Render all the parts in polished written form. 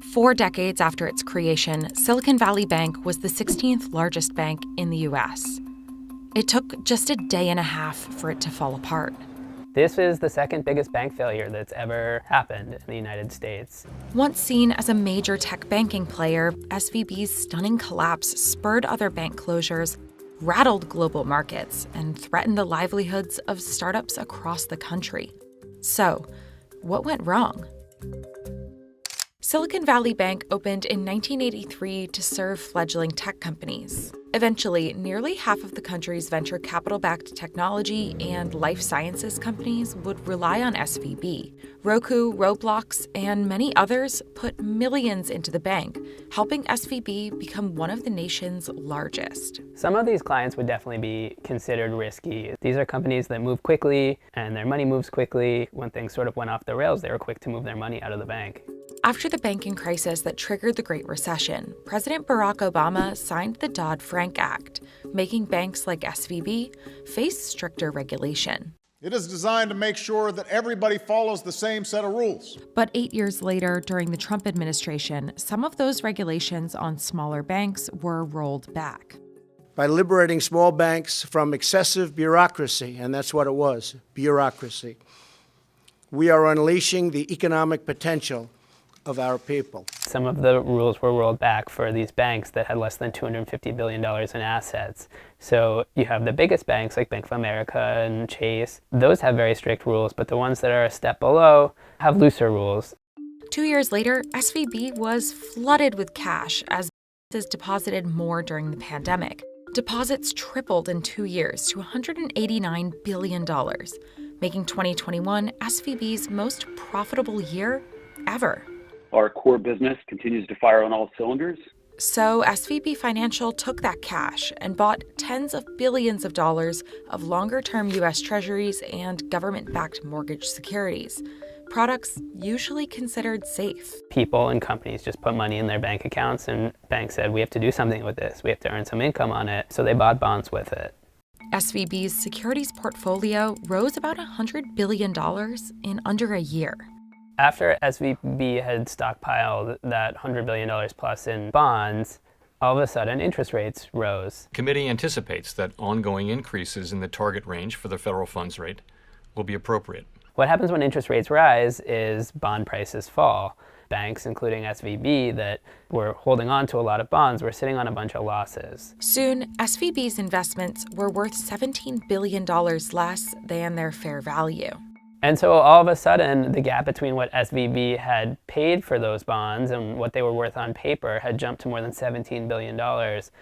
4 decades after its creation, Silicon Valley Bank was the 16th largest bank in the U.S. It took just a day and a half for it to fall apart. This is the second biggest bank failure that's ever happened in the United States. Once seen as a major tech banking player, SVB's stunning collapse spurred other bank closures, rattled global markets, and threatened the livelihoods of startups across the country. So, what went wrong? Silicon Valley Bank opened in 1983 to serve fledgling tech companies. Eventually, nearly half of the country's venture capital-backed technology and life sciences companies would rely on SVB. Roku, Roblox, and many others put millions into the bank, helping SVB become one of the nation's largest. Some of these clients would definitely be considered risky. These are companies that move quickly, and their money moves quickly. When things sort of went off the rails, they were quick to move their money out of the bank. After the banking crisis that triggered the Great Recession, President Barack Obama signed the Dodd-Frank Act, making banks like SVB face stricter regulation. It is designed to make sure that everybody follows the same set of rules. But 8 years later, during the Trump administration, some of those regulations on smaller banks were rolled back. By liberating small banks from excessive bureaucracy, and that's what it was, bureaucracy, we are unleashing the economic potential of our people. Some of the rules were rolled back for these banks that had less than $250 billion in assets. So you have the biggest banks like Bank of America and Chase. Those have very strict rules, but the ones that are a step below have looser rules. 2 years later, SVB was flooded with cash as businesses deposited more during the pandemic. Deposits tripled in 2 years to $189 billion, making 2021 SVB's most profitable year ever. Our core business continues to fire on all cylinders. So SVB Financial took that cash and bought tens of billions of dollars of longer-term U.S. Treasuries and government-backed mortgage securities, products usually considered safe. People and companies just put money in their bank accounts, and banks said, we have to do something with this. We have to earn some income on it. So they bought bonds with it. SVB's securities portfolio rose about $100 billion in under a year. After SVB had stockpiled that $100 billion plus in bonds, all of a sudden interest rates rose. The committee anticipates that ongoing increases in the target range for the federal funds rate will be appropriate. What happens when interest rates rise is bond prices fall. Banks, including SVB, that were holding on to a lot of bonds, were sitting on a bunch of losses. Soon, SVB's investments were worth $17 billion less than their fair value. And so all of a sudden, the gap between what SVB had paid for those bonds and what they were worth on paper had jumped to more than $17 billion.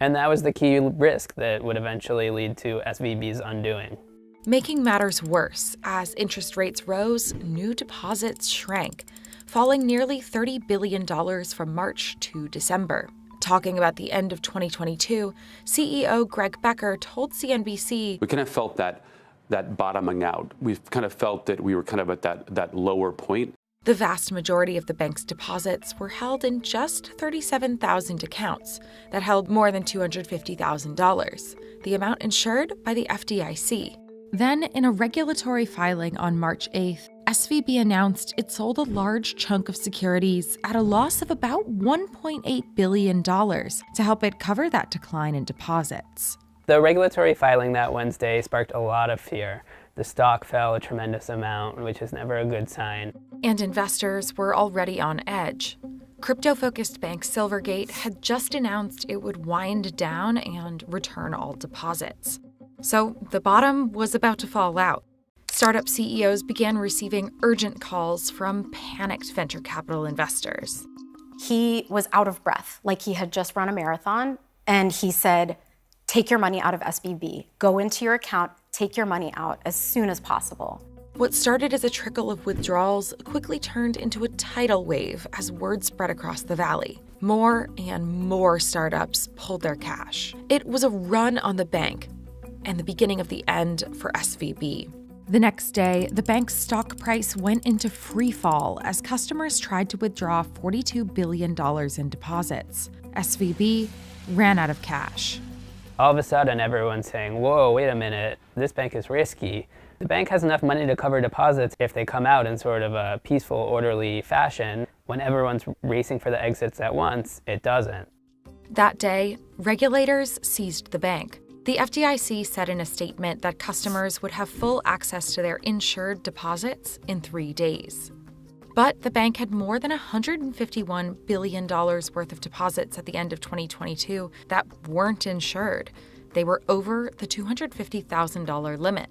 And that was the key risk that would eventually lead to SVB's undoing. Making matters worse, as interest rates rose, new deposits shrank, falling nearly $30 billion from March to December. Talking about the end of 2022, CEO Greg Becker told CNBC, "We kind of felt that bottoming out. We've kind of felt that we were kind of at that lower point." The vast majority of the bank's deposits were held in just 37,000 accounts that held more than $250,000, the amount insured by the FDIC. Then, in a regulatory filing on March 8th, SVB announced it sold a large chunk of securities at a loss of about $1.8 billion to help it cover that decline in deposits. The regulatory filing that Wednesday sparked a lot of fear. The stock fell a tremendous amount, which is never a good sign. And investors were already on edge. Crypto-focused bank Silvergate had just announced it would wind down and return all deposits. So the bottom was about to fall out. Startup CEOs began receiving urgent calls from panicked venture capital investors. He was out of breath, like he had just run a marathon, and he said, "Take your money out of SVB. Go into your account, take your money out as soon as possible." What started as a trickle of withdrawals quickly turned into a tidal wave as word spread across the valley. More and more startups pulled their cash. It was a run on the bank and the beginning of the end for SVB. The next day, the bank's stock price went into free fall as customers tried to withdraw $42 billion in deposits. SVB ran out of cash. All of a sudden, everyone's saying, whoa, wait a minute, this bank is risky. The bank has enough money to cover deposits if they come out in sort of a peaceful, orderly fashion. When everyone's racing for the exits at once, it doesn't. That day, regulators seized the bank. The FDIC said in a statement that customers would have full access to their insured deposits in 3 days. But the bank had more than $151 billion worth of deposits at the end of 2022 that weren't insured. They were over the $250,000 limit.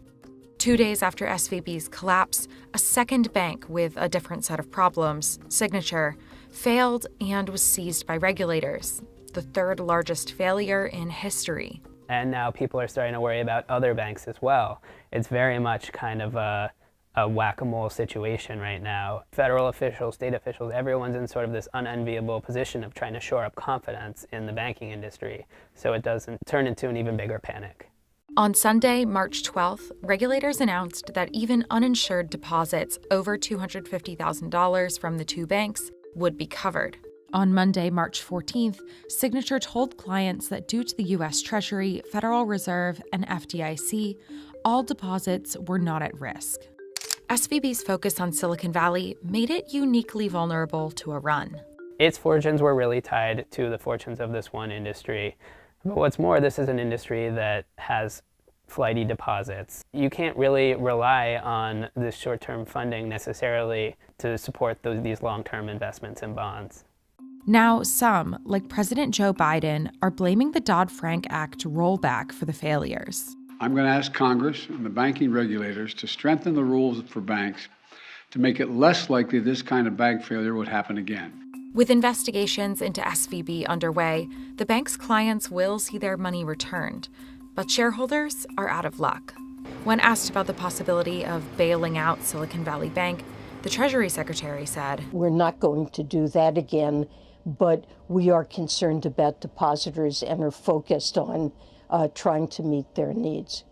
2 days after SVB's collapse, a second bank with a different set of problems, Signature, failed and was seized by regulators, the third largest failure in history. And now people are starting to worry about other banks as well. It's very much kind of a whack-a-mole situation right now. Federal officials, state officials, everyone's in sort of this unenviable position of trying to shore up confidence in the banking industry so it doesn't turn into an even bigger panic. On Sunday, March 12th, regulators announced that even uninsured deposits over $250,000 from the two banks would be covered. On Monday, March 14th, Signature told clients that due to the U.S. Treasury, Federal Reserve, and FDIC, all deposits were not at risk. SVB's focus on Silicon Valley made it uniquely vulnerable to a run. Its fortunes were really tied to the fortunes of this one industry. But what's more, this is an industry that has flighty deposits. You can't really rely on this short-term funding necessarily to support these long-term investments in bonds. Now, some, like President Joe Biden, are blaming the Dodd-Frank Act rollback for the failures. I'm going to ask Congress and the banking regulators to strengthen the rules for banks to make it less likely this kind of bank failure would happen again. With investigations into SVB underway, the bank's clients will see their money returned, but shareholders are out of luck. When asked about the possibility of bailing out Silicon Valley Bank, the Treasury Secretary said, "We're not going to do that again, but we are concerned about depositors and are focused on trying to meet their needs."